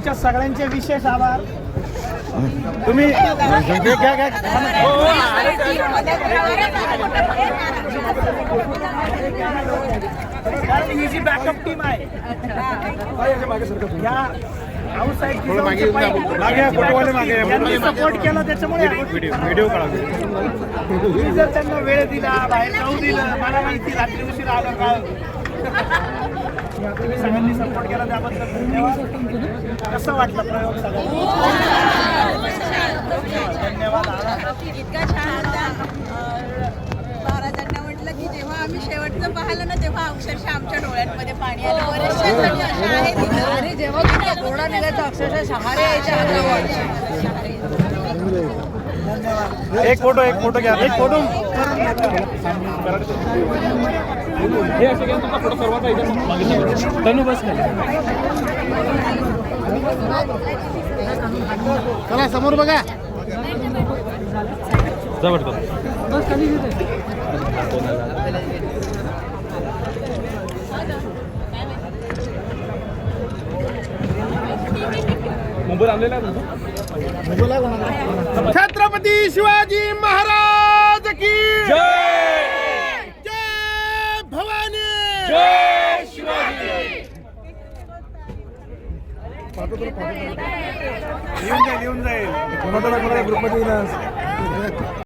तुमच्या सगळ्यांचे विशेष आभार. तुम्ही कारण ही जी बॅकअप टीम आहे या आउटसाइड सपोर्ट केला त्याच्यामुळे व्हिडिओ जर त्यांना वेळ दिला बाहेर जाऊ दिलं मला माहिती रात्री उशीर आलं काय तुम्ही सगळ्यांनी सपोर्ट केला त्याबद्दल धन्यवाद. कसं वाटलं प्रयोग धन्यवाद. इतका छान होता. महाराजांना म्हटलं की जेव्हा आम्ही शेवटचं पाहिलं ना तेव्हा अक्षरशः आमच्या डोळ्यांमध्ये पाणी आलं. बरेचशे जणी अशा आहेत आणि जेव्हा तुमचा घोडा निघायचा अक्षरशः शहारे यायच्या एक फोटो घ्या. एक फोटो हे असे घ्या. तुमचा फोटो सर्वांचा तनु बस चला समोर बघा. छत्रपती शिवाजी महाराज.